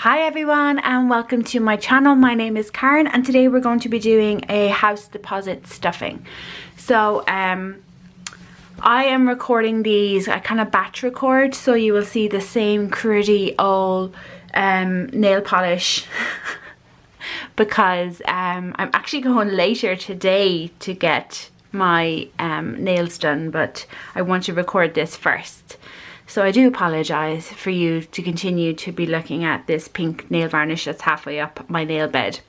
Hi everyone and welcome to my channel. My name is Karen and today we're going to be doing a house deposit stuffing. So I am recording these, I kind of batch record, so you will see the same cruddy old nail polish because I'm actually going later today to get my nails done, but I want to record this first. So I do apologise for you to continue to be looking at this pink nail varnish that's halfway up my nail bed.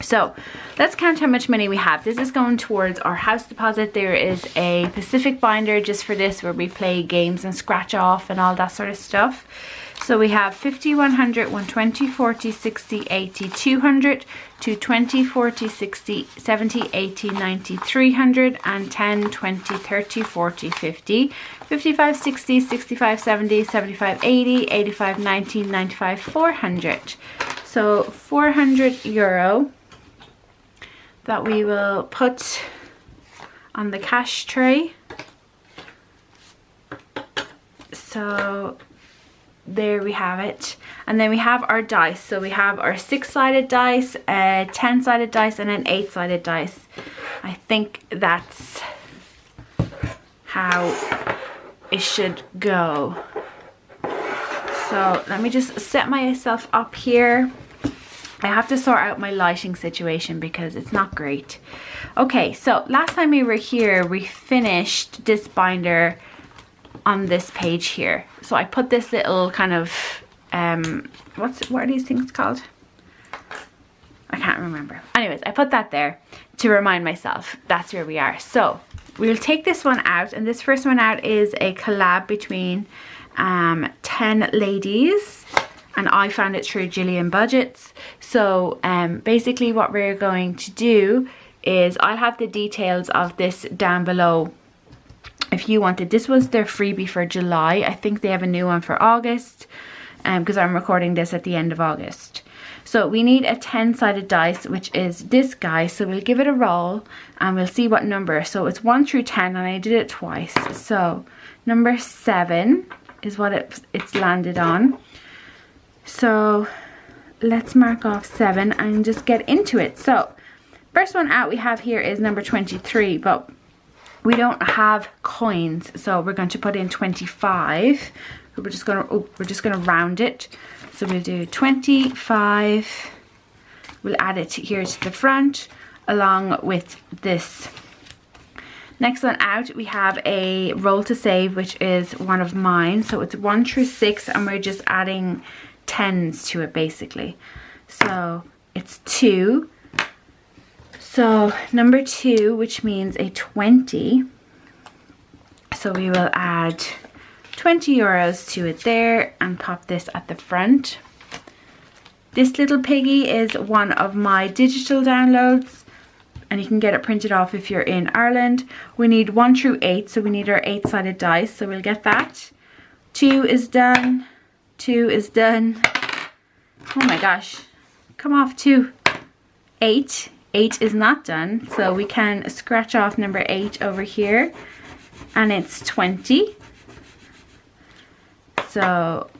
So let's count how much money we have. This is going towards our house deposit. There is a Pacific binder just for this where we play games and scratch off and all that sort of stuff. So we have 50, 100, 120, 40, 60, 80, 200, 220, 40, 60, 70, 80, 90, 300, and 10, 20, 30, 40, 50, 55, 60, 65, 70, 75, 80, 85, 90, 95, 400. So €400 that we will put on the cash tray. So there we have it. And then we have our dice. So we have our 6-sided dice, a 10-sided dice, and an 8-sided dice. I think that's how it should go. So let me just set myself up here. I have to sort out my lighting situation because it's not great. Okay, so last time we were here, we finished this binder on this page here. So I put this little kind of what are these things called? I can't remember. Anyways, I put that there to remind myself that's where we are. So we'll take this one out, and this first one out is a collab between 10 ladies, and I found it through Gillian Budgets. So basically what we're going to do is I'll have the details of this down below if you wanted. This was their freebie for July. I think they have a new one for August because I'm recording this at the end of August. So we need a 10-sided dice, which is this guy. So we'll give it a roll and we'll see what number. So it's 1 through 10 and I did it twice. So number 7 is what it's landed on. So let's mark off 7 and just get into it. So first one out we have here is number 23, but we don't have coins, so we're going to put in 25. We're just gonna round it. So we'll do 25. We'll add it here to the front along with this. Next one out we have a roll to save, which is one of mine. So it's 1 through 6 and we're just adding 10s to it basically. So it's 2. So number 2, which means a 20. So we will add €20 to it there and pop this at the front. This little piggy is one of my digital downloads and you can get it printed off if you're in Ireland. We need 1 through 8, so we need our 8-sided dice, so we'll get that. 2 is done. 2 is done. Oh my gosh, come off 2. 8 is not done, so we can scratch off number 8 over here and it's 20. So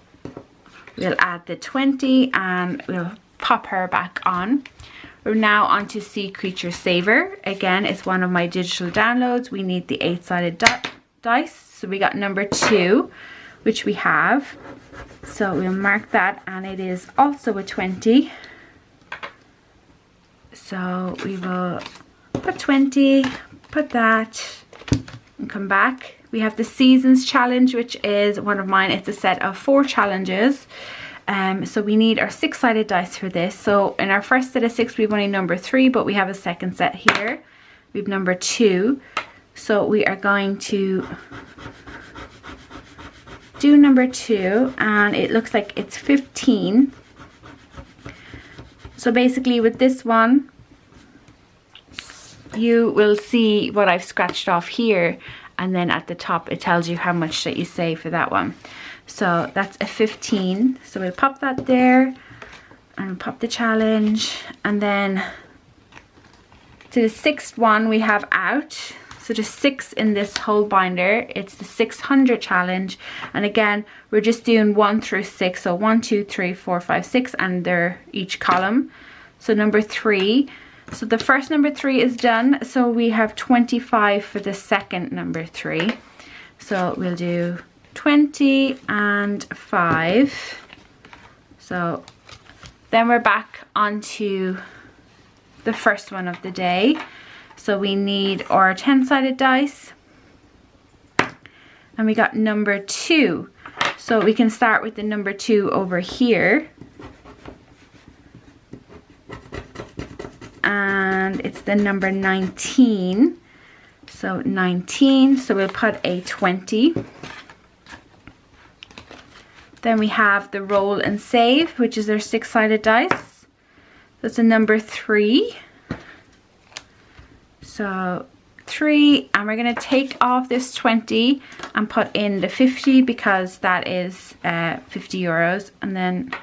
we'll add the 20 and we'll pop her back on. We're now on to Sea Creature Saver. Again, it's one of my digital downloads. We need the 8-sided dice, so we got number 2, which we have. So we'll mark that and it is also a 20. So we will put 20, put that, and come back. We have the Seasons Challenge, which is one of mine. It's a set of 4 challenges. So we need our 6-sided dice for this. So in our first set of 6, we've only number 3, but we have a second set here. We've number 2. So we are going to do number 2, and it looks like it's 15. So basically with this one, you will see what I've scratched off here, and then at the top it tells you how much that you save for that one. So that's a 15. So we'll pop that there and pop the challenge, and then to the 6th one we have out. So So there's 6 in this whole binder. It's the 600 challenge. And again, we're just doing 1 through 6. So 1, 2, 3, 4, 5, 6, and they're each column. So number 3. So the first number 3 is done. So we have 25 for the second number 3. So we'll do 20 and 5. So then we're back onto the first one of the day. So we need our 10-sided dice. And we got number 2. So we can start with the number 2 over here. And it's the number 19. So 19. So we'll put a 20. Then we have the roll and save, which is our 6-sided dice. That's a number 3. So 3, and we're going to take off this 20 and put in the 50 because that is 50 euros. And then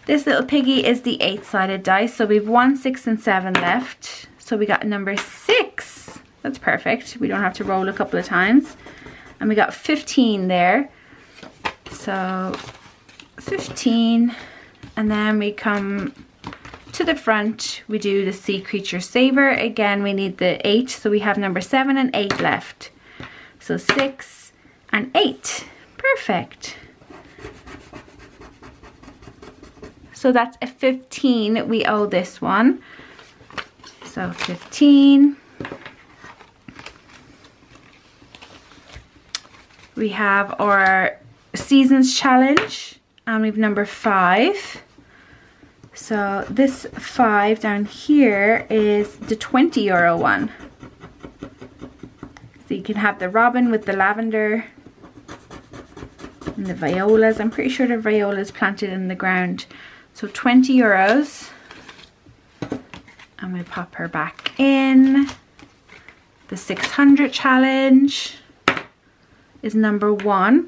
this little piggy is the 8-sided dice. So we've 1, 6, and 7 left. So we got number 6. That's perfect. We don't have to roll a couple of times. And we got 15 there. So 15, and then we come to the front, we do the sea creature saver. Again, we need the 8, so we have number 7 and 8 left. So 6 and 8. Perfect. So that's a 15 we owe this one. So 15. We have our seasons challenge, and we've number 5. So this 5 down here is the 20 euro one. So you can have the robin with the lavender and the violas. I'm pretty sure the viola is planted in the ground. So 20 euros. And we pop her back in. The 600 challenge is number 1.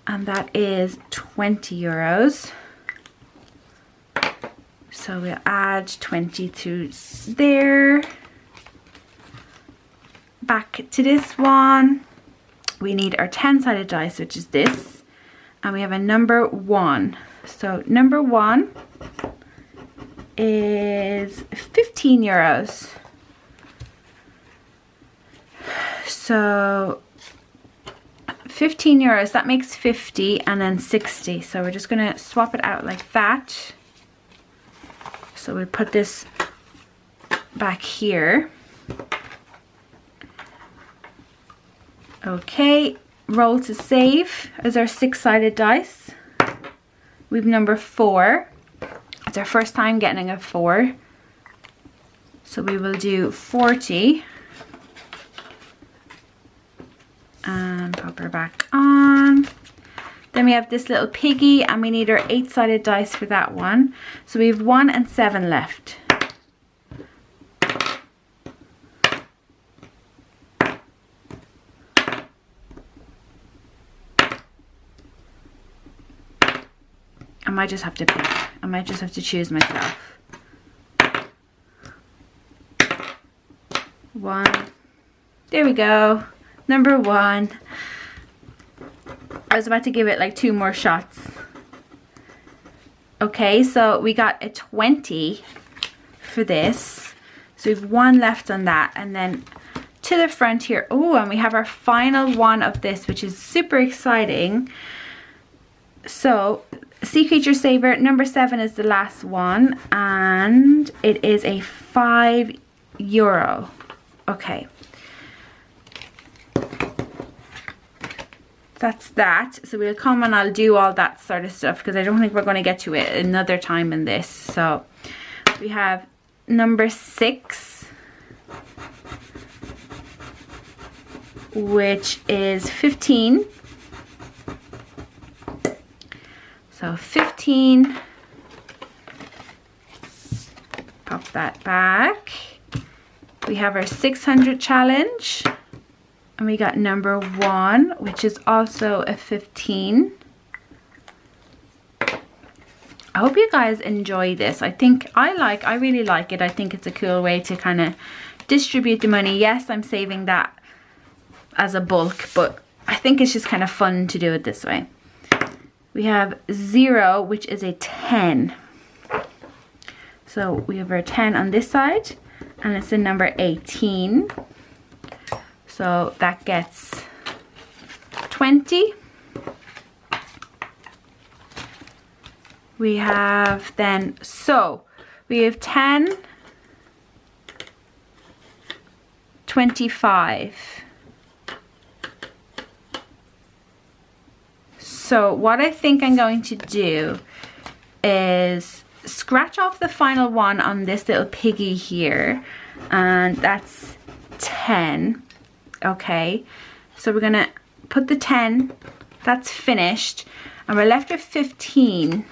And that is 20 euros. So we'll add 20 to there. Back to this one. We need our 10-sided dice, which is this. And we have a number 1. So number 1 is 15 euros. So 15 euros, that makes 50 and then 60. So we're just going to swap it out like that. So we put this back here. Okay, roll to save is our 6-sided dice. We've number 4. It's our first time getting a 4. So we will do 40. And pop her back on. Then we have this little piggy, and we need our 8-sided dice for that one. So we have 1 and 7 left. I might just have to pick. I might just have to choose myself. 1. There we go. Number 1. I was about to give it like 2 more shots. Okay, so we got a 20 for this. So we have 1 left on that. And then to the front here. Oh, and we have our final one of this, which is super exciting. So, Sea Creature Saver, number 7 is the last one. And it is a 5 euro. Okay. That's that. So we'll come and I'll do all that sort of stuff because I don't think we're going to get to it another time in this. So we have number 6, which is 15. So 15. Pop that back. We have our 600 challenge. And we got number 1, which is also a 15. I hope you guys enjoy this. I really like it. I think it's a cool way to kind of distribute the money. Yes, I'm saving that as a bulk, but I think it's just kind of fun to do it this way. We have 0, which is a 10. So we have our 10 on this side, and it's the number 18. So that gets 20. We have then, so we have 10, 25. So what I think I'm going to do is scratch off the final one on this little piggy here, and that's 10. Okay, so we're gonna put the 10, that's finished, and we're left with 15.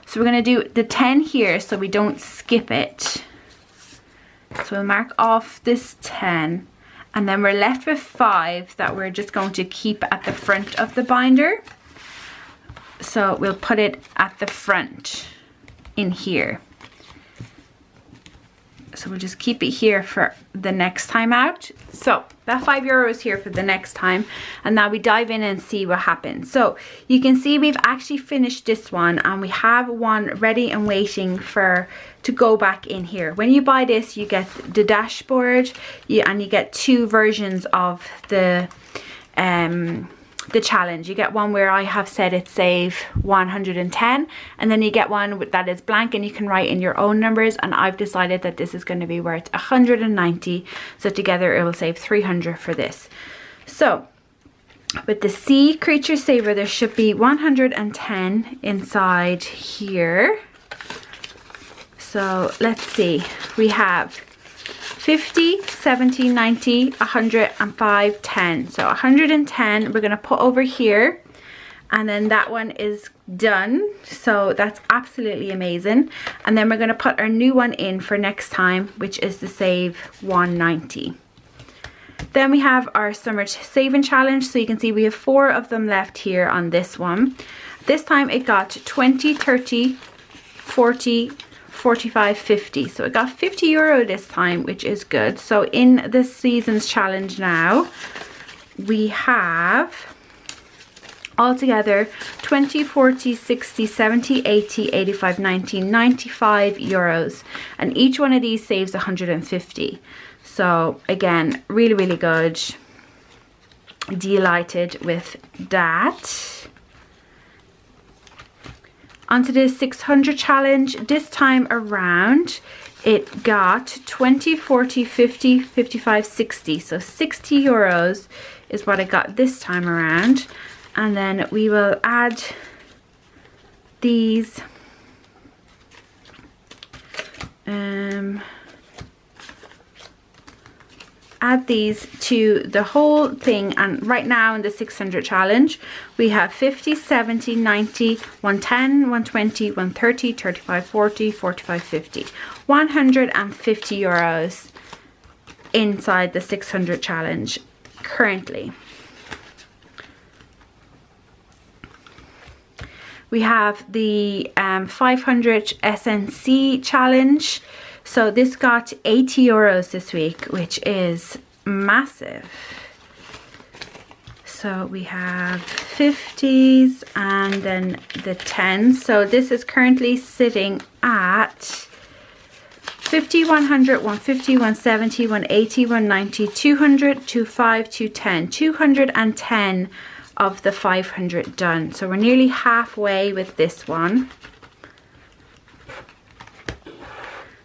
So we're going to do the 10 here so we don't skip it. So we'll mark off this 10, and then we're left with 5 that we're just going to keep at the front of the binder. So we'll put it at the front in here. So we'll just keep it here for the next time out. So that €5 is here for the next time, and now we dive in and see what happens. So you can see we've actually finished this one, and we have one ready and waiting to go back in here. When you buy this, you get the dashboard, and you get 2 versions of the challenge. You get one where I have said it save 110, and then you get one that is blank and you can write in your own numbers, and I've decided that this is going to be worth 190, so together it will save 300 for this. So with the Sea Creature Saver, there should be 110 inside here. So let's see, we have 50, 70, 90, 100, and 5, 10. So 110 we're going to put over here, and then that one is done. So that's absolutely amazing. And then we're going to put our new one in for next time, which is the save 190. Then we have our summer saving challenge. So you can see we have 4 of them left here on this one. This time it got 20, 30, 40, 45, 50. So it got €50 this time, which is good. So in this season's challenge now, we have altogether 20, 40, 60, 70, 80, 85, 90, 95 euros. And each one of these saves 150. So again, really, really good. Delighted with that. Onto the 600 challenge. This time around it got 20, 40, 50, 55, 60. So €60 is what I got this time around. And then we will add these to the whole thing. And right now in the 600 challenge we have 50, 70, 90, 110, 120, 130, 35, 40, 45, 50. €150 inside the 600 challenge currently. We have the 500 SNC challenge. So this got €80 this week, which is massive. So we have 50s and then the 10s. So this is currently sitting at 50, 100, 150, 170, 180, 190, 200, 25, 210. 210 of the 500 done. So we're nearly halfway with this one.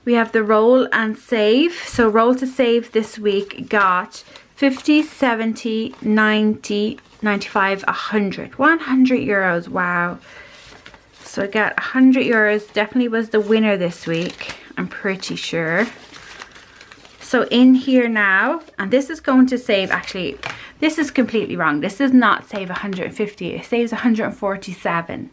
We have the roll and save. So roll to save this week got 50, 70, 90, 95, 100. €100. Wow. So I got €100. Definitely was the winner this week, I'm pretty sure. So in here now, and this is going to save, actually, this is completely wrong. This does not save 150. It saves 147.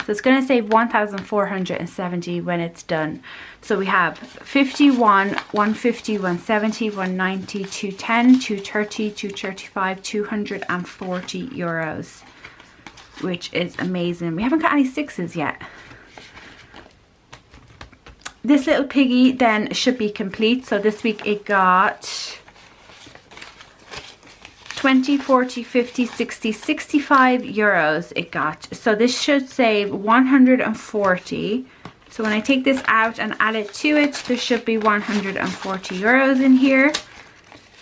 So it's going to save 1,470 when it's done. So we have 51, 150, 170, 190, 210, 230, 235, €240. which is amazing. We haven't got any 6s yet. This little piggy then should be complete. So this week it got 20, 40, 50, 60, 65 euros it got. So this should save 140. So when I take this out and add it to it, there should be 140 euros in here.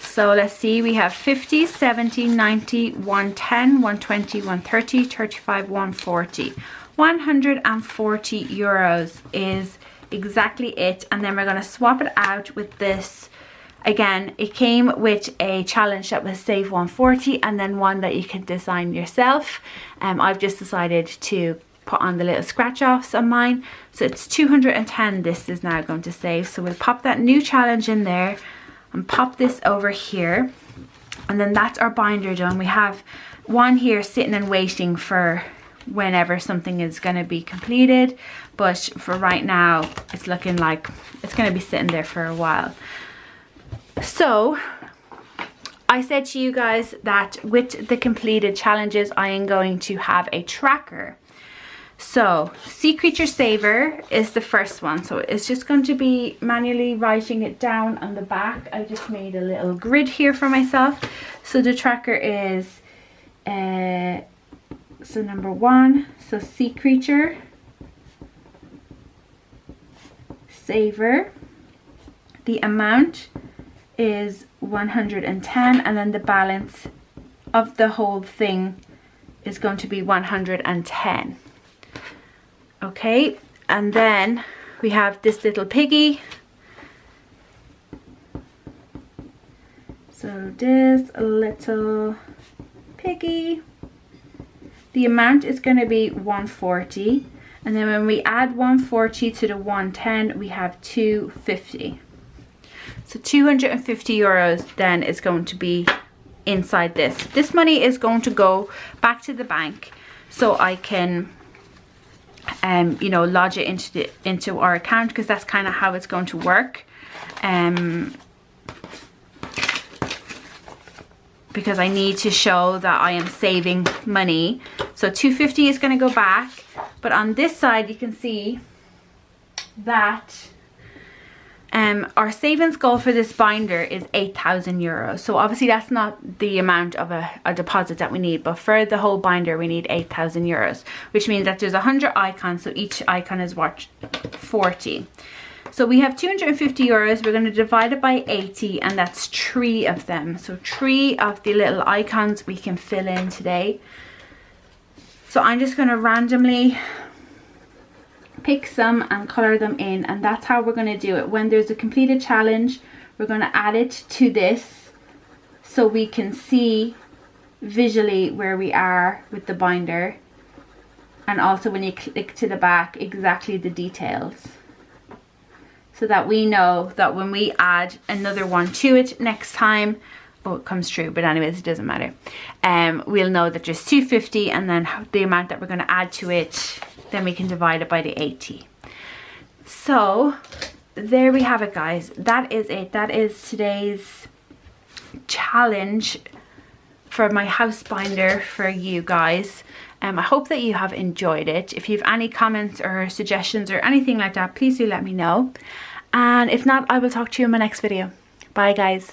So let's see, we have 50, 70, 90, 110, 120, 130, 35, 140. 140 euros is exactly it. And then we're going to swap it out with this. Again, it came with a challenge that was save 140 and then one that you can design yourself. I've just decided to put on the little scratch offs on mine. So it's 210 this is now going to save. So we'll pop that new challenge in there and pop this over here. And then that's our binder done. We have one here sitting and waiting for whenever something is going to be completed. But for right now, it's looking like it's going to be sitting there for a while. So I said to you guys that with the completed challenges, I am going to have a tracker. So Sea Creature Saver is the first one. So it's just going to be manually writing it down on the back. I just made a little grid here for myself. So the tracker is, so number 1, so Sea Creature Saver. The amount is 110 and then the balance of the whole thing is going to be 110. Okay, and then we have this little piggy. So this little piggy, the amount is going to be 140, and then when we add 140 to the 110 we have 250. So 250 euros then is going to be inside this. This money is going to go back to the bank so I can you know, lodge it into our account, because that's kind of how it's going to work. Because I need to show that I am saving money. So 250 is going to go back, but on this side you can see that our savings goal for this binder is 8,000 euros. So obviously that's not the amount of a deposit that we need, but for the whole binder we need 8,000 euros, which means that there's 100 icons, so each icon is worth 40. So we have 250 euros. We're going to divide it by 80, and that's 3 of them. So 3 of the little icons we can fill in today. So I'm just going to randomly pick some and color them in, and that's how we're going to do it. When there's a completed challenge, we're going to add it to this so we can see visually where we are with the binder, and also when you click to the back exactly the details, so that we know that when we add another one to it next time, oh, it comes true, but anyways, it doesn't matter. We'll know that there's 250, and then the amount that we're going to add to it, then we can divide it by the 80. So there we have it, guys. That is it. That is today's challenge for my house binder for you guys. I hope that you have enjoyed it. If you have any comments or suggestions or anything like that, please do let me know. And if not, I will talk to you in my next video. Bye, guys.